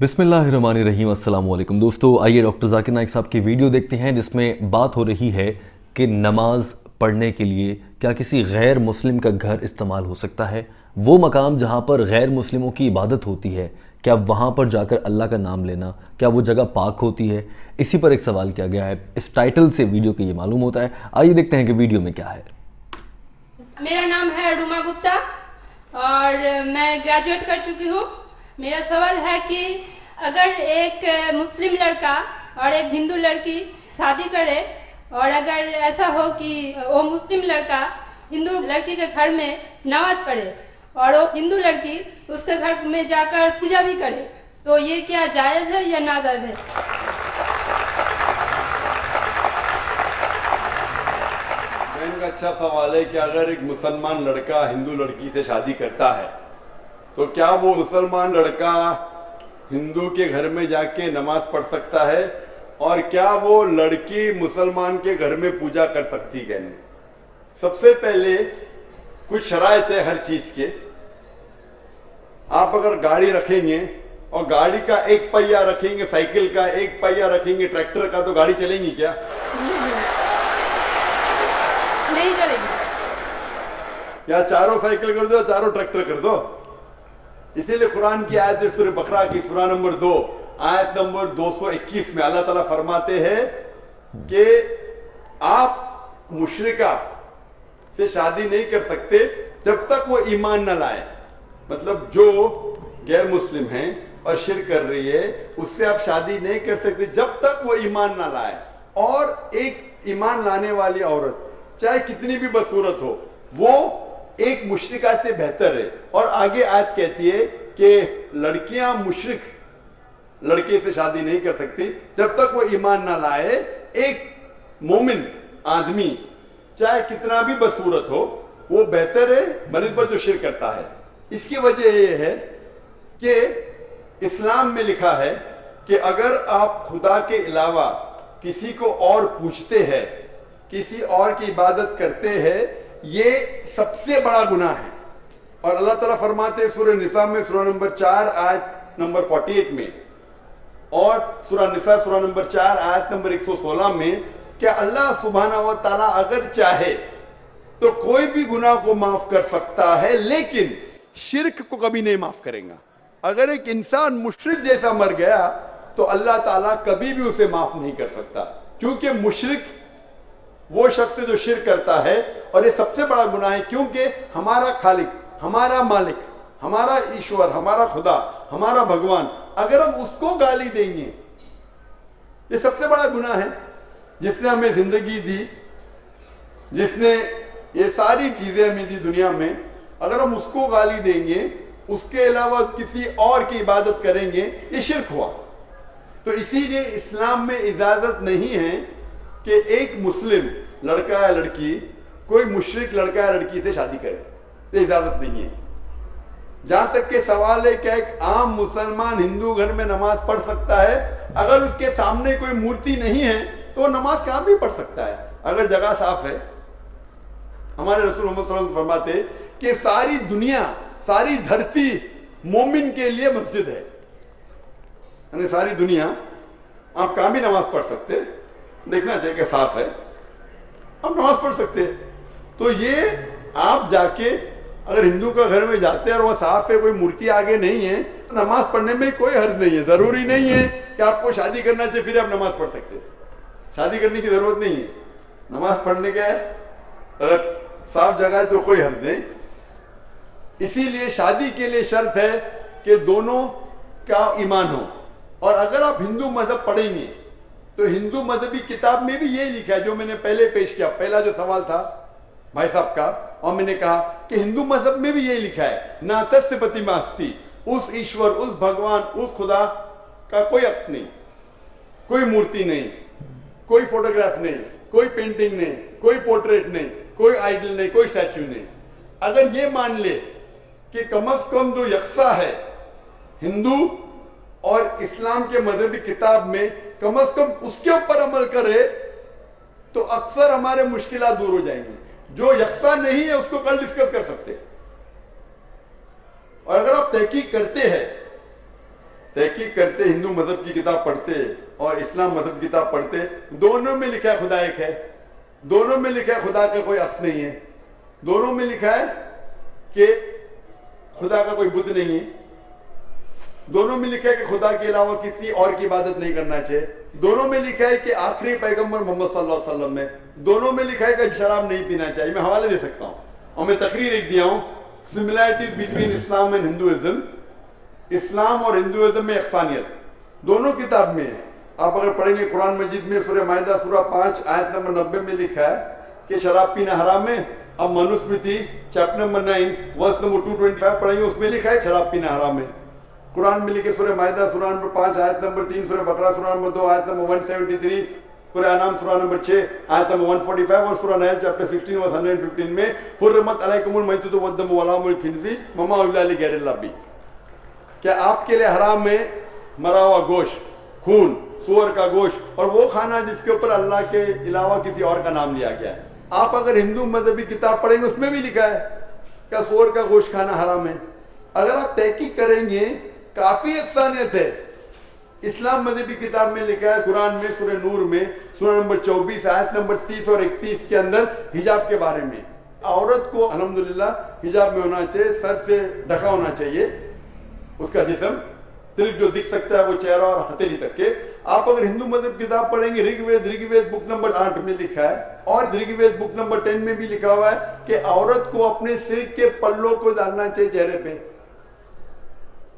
बिस्मिल्लाहिर्रहमानिर्रहीम। अस्सलाम वालेकुम दोस्तों, आइए डॉक्टर ज़ाकिर नाइक साहब की वीडियो देखते हैं जिसमें बात हो रही है कि नमाज पढ़ने के लिए क्या किसी गैर मुस्लिम का घर इस्तेमाल हो सकता है। वो मकाम जहाँ पर गैर मुस्लिमों की इबादत होती है, क्या वहाँ पर जाकर अल्लाह का नाम लेना, क्या वो जगह पाक होती है? इसी पर एक सवाल किया गया है। इस टाइटल से वीडियो के ये मालूम होता है। आइए देखते हैं कि वीडियो में क्या है। मेरा नाम है रुमा गुप्ता और मैं ग्रेजुएट कर चुकी हूँ। मेरा सवाल है कि अगर एक मुस्लिम लड़का और एक हिंदू लड़की शादी करे और अगर ऐसा हो कि वो मुस्लिम लड़का हिंदू लड़की के घर में नमाज पढ़े और वो हिंदू लड़की उसके घर में जाकर पूजा भी करे, तो ये क्या जायज़ है या नाजायज़ है? का अच्छा सवाल है कि अगर एक मुसलमान लड़का हिंदू लड़की से शादी करता है तो क्या वो मुसलमान लड़का हिंदू के घर में जाके नमाज पढ़ सकता है, और क्या वो लड़की मुसलमान के घर में पूजा कर सकती है? सबसे पहले कुछ शराइत है हर चीज के। आप अगर गाड़ी रखेंगे और गाड़ी का एक पहिया रखेंगे, साइकिल का एक पहिया रखेंगे, ट्रैक्टर का, तो गाड़ी चलेगी क्या? नहीं चलेगी। या चारों साइकिल कर दो, चारों ट्रैक्टर कर दो। इसीलिए कुरान की आयत है सूरह बकरा की सूरा नंबर 2 आयत नंबर 221 में अल्लाह ताला फरमाते हैं कि आप मुशरिका से शादी नहीं कर सकते जब तक वो ईमान न लाए। मतलब जो गैर मुस्लिम है और शिर्क कर रही है उससे आप शादी नहीं कर सकते जब तक वो ईमान न लाए। और एक ईमान लाने वाली औरत चाहे कितनी भी बदसूरत हो वो एक मुशरिका से बेहतर है। और आगे आयत कहती है कि लड़कियां मुशरिक लड़के से शादी नहीं कर सकती जब तक वो ईमान ना लाए। एक मोमिन आदमी चाहे कितना भी बदसूरत हो वो बेहतर है बनिस्बत जो शिर्क करता है। इसकी वजह यह है कि इस्लाम में लिखा है कि अगर आप खुदा के अलावा किसी को और पूछते हैं, किसी और की इबादत करते हैं, ये सबसे बड़ा गुनाह है। और अल्लाह ताला फरमाते हैं सूरह निसा में सूरा नंबर 4 आयत नंबर 48 में और सूरा निसा सूरा नंबर 4 आयत नंबर 116 में कि अल्लाह सुब्हाना व तआला अगर चाहे तो कोई भी गुनाह को माफ कर सकता है, लेकिन शिर्क को कभी नहीं माफ करेगा। अगर एक इंसान मुशरिक जैसा मर गया तो अल्लाह ताला कभी भी उसे माफ नहीं कर सकता, क्योंकि मुशरिक वो शख्स जो शिर्क करता है। और ये सबसे बड़ा गुनाह है, क्योंकि हमारा खालिक, हमारा मालिक, हमारा ईश्वर, हमारा खुदा, हमारा भगवान, अगर हम उसको गाली देंगे, ये सबसे बड़ा गुनाह है। जिसने हमें जिंदगी दी, जिसने ये सारी चीजें हमें दी दुनिया में, अगर हम उसको गाली देंगे, उसके अलावा किसी और की इबादत करेंगे, ये शिर्क हुआ। तो इसीलिए इस्लाम में इजाजत नहीं है कि एक मुस्लिम लड़का या लड़की कोई मुशरिक लड़का या लड़की से शादी करे, ये इजाजत नहीं है। जहां तक के सवाल है कि एक आम मुसलमान हिंदू घर में नमाज पढ़ सकता है, अगर उसके सामने कोई मूर्ति नहीं है तो नमाज कहां भी पढ़ सकता है अगर जगह साफ है। हमारे रसूल मोहम्मद सल्लल्लाहु अलैहि वसल्लम फरमाते कि सारी दुनिया, सारी धरती मोमिन के लिए मस्जिद है। यानी सारी दुनिया आप कहां भी नमाज पढ़ सकते, देखना चाहिए कि साफ है, आप नमाज पढ़ सकते हैं। तो ये आप जाके अगर हिंदू का घर में जाते हैं और वह साफ है, कोई मूर्ति आगे नहीं है, तो नमाज पढ़ने में कोई हर्ज नहीं है। जरूरी नहीं है कि आपको शादी करना चाहिए फिर आप नमाज पढ़ सकते हैं। शादी करने की जरूरत नहीं है, नमाज पढ़ने का अगर साफ जगह है तो कोई हर्ज नहीं। इसीलिए शादी के लिए शर्त है कि दोनों का ईमान हो। और अगर आप हिंदू मजहब पढ़ेंगे तो हिंदू मजहबी किताब में भी यही लिखा है जो मैंने पहले पेश किया, पहला जो सवाल था भाई साहब का, और मैंने कहा कि हिंदू मजहब में भी यही लिखा है, ना तत्सपति मास्ती, उस ईश्वर, उस भगवान, उस खुदा का कोई अक्स नहीं, कोई मूर्ति नहीं, कोई फोटोग्राफ नहीं, कोई पेंटिंग नहीं, कोई पोर्ट्रेट नहीं, कोई आइडल नहीं, कोई स्टैच्यू नहीं। अगर ये मान ले कि कम से कम जो यकसा है हिंदू और इस्लाम के मजहबी किताब में, कम से कम उसके ऊपर अमल करे तो अक्सर हमारे मुश्किलात दूर हो जाएंगी। जो यकसा नहीं है उसको कल डिस्कस कर सकते हैं। और अगर आप तहकीक करते हैं तहकीक करते, हिंदू मजहब की किताब पढ़ते और इस्लाम मजहब की किताब पढ़ते, दोनों में लिखा है खुदा एक है, दोनों में लिखा है खुदा का कोई अस नहीं है, दोनों में लिखा है कि खुदा का कोई बुत नहीं है, दोनों में लिखा है कि खुदा के अलावा किसी और की इबादत नहीं करना चाहिए, दोनों में लिखा है कि आखिरी पैगंबर मोहम्मद सल्लल्लाहु अलैहि वसल्लम ने, दोनों में लिखा है कि शराब नहीं पीना चाहिए। मैं हवाले दे सकता हूँ और मैं तकरीर एक दिया हूँ, similarities between Islam and Hinduism, इस्लाम और हिंदुइज्म में यकसानियत दोनों किताब में है। आप अगर पढ़ेंगे कुरान मजीद में सूरह माइदा सूरह 5 आयत नंबर 90 में लिखा है कि शराब पीना हराम है। अब Manusmriti chapter number 9 verse number 225 पढ़ेंगे, उसमें लिखा है शराब पीना हराम है। कुरान में लिखे सूरह माइदा सूरह नंबर 5 आयत नंबर 3, सूरह बकरा सूरह नंबर 2 आयत नंबर 173, सूरह अनाम सूरह नंबर 6 आयत नंबर 145 और सूरह नहल चैप्टर 16 वर्स 115 में हुर्रमत अलैकुमुल मैततु वद्दमु वलहमुल खिंज़ीर वमा उहिल्ला लिगैरिल्लाह बिही, क्या आपके लिए हराम है मरा हुआ गोश्त, खून, सूअर का गोश्त और वो खाना जिसके ऊपर अल्लाह के अलावा किसी और का नाम लिया गया है। आप अगर हिंदू मजहबी किताब पढ़ेंगे उसमें भी लिखा है क्या सूअर का गोश्त खाना हराम है। अगर आप तहकीक करेंगे काफी यकसानियत है। इस्लाम मजहबी किताब में लिखा है कुरान में सूरह नूर में सूरह नंबर 24 आयत नंबर 30 और 31 के अंदर हिजाब के बारे में, औरत को अल्हम्दुलिल्लाह हिजाब में होना चाहिए, सर से ढका होना चाहिए उसका जिस्म, सिर्फ जो दिख सकता है वो चेहरा और हथेली तक के। आप अगर हिंदू मजहब किताब पढ़ेंगे ऋग्वेद बुक नंबर 8 में लिखा है और ऋग्वेद बुक नंबर 10 में भी लिखा हुआ है कि औरत को अपने सिर के पल्लों को डालना चाहिए चेहरे पे।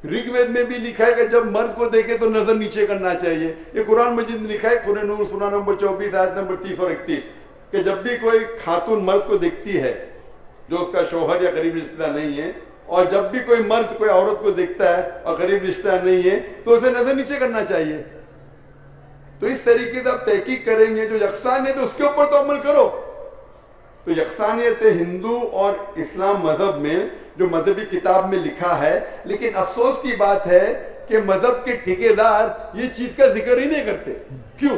ऋग्वेद में भी लिखा है कि जब मर्द को देखे तो नजर नीचे करना चाहिए। ये कुरान मजीद में लिखा है सूरह नूर सूरह नंबर 24 आयत नंबर 30 और 31 कि जब भी कोई खातून मर्द को देखती है जो उसका शौहर या करीब रिश्तेदार नहीं है, और जब भी कोई मर्द कोई औरत को देखता है और करीब रिश्तेदार नहीं है तो उसे नजर नीचे करना चाहिए। तो इस तरीके से आप तहकीक करेंगे, जो यकसानियत है उसके ऊपर तो अमल करो। तो यकसानियत हिंदू और इस्लाम मजहब में जो मजहबी किताब में लिखा है, लेकिन अफसोस की बात है कि मजहब के ठेकेदार ये चीज का जिक्र ही नहीं करते। क्यों?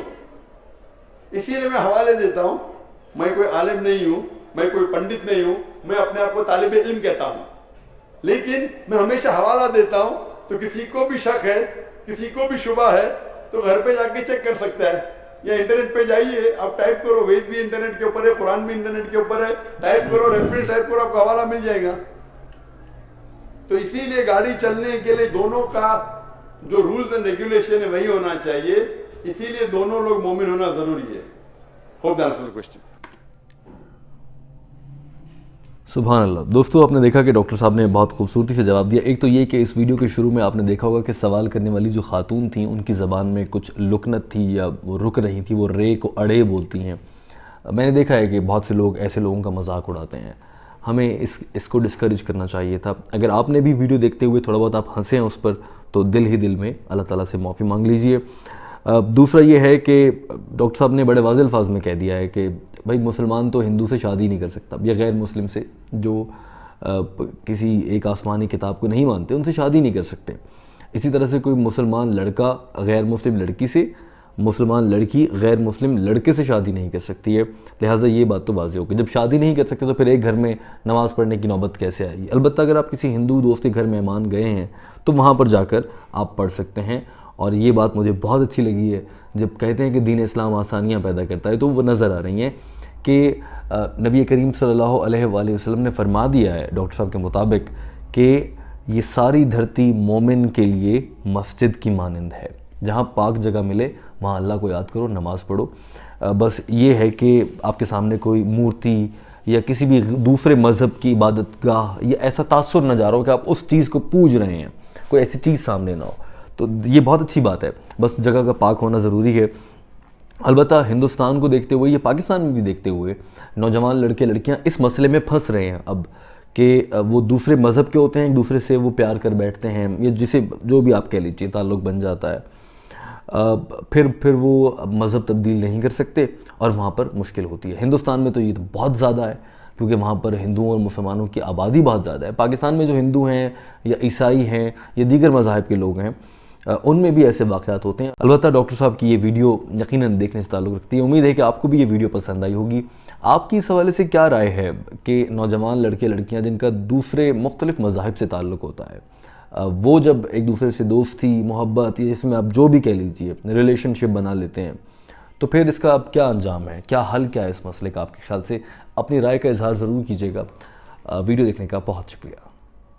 इसीलिए मैं हवाले देता हूं, मैं कोई आलिम नहीं हूं, मैं कोई पंडित नहीं हूं, मैं अपने आप को तालिब इल्म कहता हूं, लेकिन मैं हमेशा हवाला देता हूं। तो किसी को भी शक है, किसी को भी शुबा है तो घर पे जाके चेक कर सकता है, या इंटरनेट पे जाइए, आप टाइप करो, वेद भी इंटरनेट के ऊपर है, कुरान भी इंटरनेट के ऊपर है, टाइप करो, रेफरेंस टाइप करो, आपको हवाला मिल जाएगा। तो इसीलिए गाड़ी चलने के लिए दोनों का जो रूल्स एंड रेगुलेशन है वही होना चाहिए, इसीलिए दोनों लोग मोमिन होना जरूरी है। Hope that answers the question. सुभान अल्लाह। दोस्तों, आपने देखा कि डॉक्टर साहब ने बहुत खूबसूरती से जवाब दिया। एक तो ये कि इस वीडियो के शुरू में आपने देखा होगा कि सवाल करने वाली जो खातून थी उनकी ज़बान में कुछ लुकनत थी या वो रुक रही थी, वो रे को अड़े बोलती हैं। मैंने देखा है कि बहुत से लोग ऐसे लोगों का मजाक उड़ाते हैं। हमें इसको डिस्करेज करना चाहिए था। अगर आपने भी वीडियो देखते हुए थोड़ा बहुत आप हंसे हैं उस पर, तो दिल ही दिल में अल्लाह ताला से माफ़ी मांग लीजिए। दूसरा ये है कि डॉक्टर साहब ने बड़े वाज़ेह अल्फाज में कह दिया है कि भाई मुसलमान तो हिंदू से शादी नहीं कर सकता, या गैर मुस्लिम से जो किसी एक आसमानी किताब को नहीं मानते उनसे शादी नहीं कर सकते। इसी तरह से कोई मुसलमान लड़का गैर मुस्लिम लड़की से, मुसलमान लड़की गैर मुस्लिम लड़के से शादी नहीं कर सकती है। लिहाजा ये बात तो वाज़ेह हो गई। जब शादी नहीं कर सकते तो फिर एक घर में नमाज़ पढ़ने की नौबत कैसे आएगी। अलबत्ता अगर आप किसी हिंदू दोस्त के घर मेहमान गए हैं तो वहाँ पर जाकर आप पढ़ सकते हैं। और ये बात मुझे बहुत अच्छी लगी है, जब कहते हैं कि दीन इस्लाम आसानियाँ पैदा करता है, तो वो नज़र आ रही हैं कि नबी करीम सल्लल्लाहु अलैहि वसल्लम ने फरमा दिया है डॉक्टर साहब के मुताबिक कि ये सारी धरती मोमिन के लिए मस्जिद की मानंद है। जहाँ पाक जगह मिले वहाँ अल्लाह को याद करो, नमाज़ पढ़ो। बस ये है कि आपके सामने कोई मूर्ति या किसी भी दूसरे मज़हब की इबादत गाह या ऐसा तासुर न जा रहा हो कि आप उस चीज़ को पूज रहे हैं, कोई ऐसी चीज़ सामने ना हो। तो ये बहुत अच्छी बात है, बस जगह का पाक होना ज़रूरी है। अलबत्ता हिंदुस्तान को देखते हुए या पाकिस्तान में भी देखते हुए नौजवान लड़के लड़कियां इस मसले में फंस रहे हैं अब कि वो दूसरे मज़हब के होते हैं, एक दूसरे से वो प्यार कर बैठते हैं, या जिसे जो भी आप कह लीजिए ताल्लुक़ बन जाता है। फिर वो मज़हब तब्दील नहीं कर सकते और वहाँ पर मुश्किल होती है। हिंदुस्तान में तो ये तो बहुत ज़्यादा है क्योंकि वहाँ पर हिंदुओं और मुसलमानों की आबादी बहुत ज़्यादा है। पाकिस्तान में जो हिंदू हैं या ईसाई हैं या दीगर मज़ाहिब के लोग हैं उनमें भी ऐसे वाक़यात होते हैं। अलबत्ता डॉक्टर साहब की ये वीडियो यकीनन देखने से ताल्लुक़ रखती है। उम्मीद है कि आपको भी ये वीडियो पसंद आई होगी। आपकी इस हवाले से क्या राय है कि नौजवान लड़के लड़कियां जिनका दूसरे मुख्तलिफ़ मज़ाहिब से ताल्लुक़ होता है, وہ جب ایک دوسرے سے دوستی محبت یا اس میں آپ جو بھی کہہ لیجئے ریلیشن شپ بنا لیتے ہیں تو پھر اس کا اب کیا انجام ہے، کیا حل کیا ہے اس مسئلے کا آپ کے خیال سے؟ اپنی رائے کا اظہار ضرور کیجیے گا۔ ویڈیو دیکھنے کا بہت شکریہ۔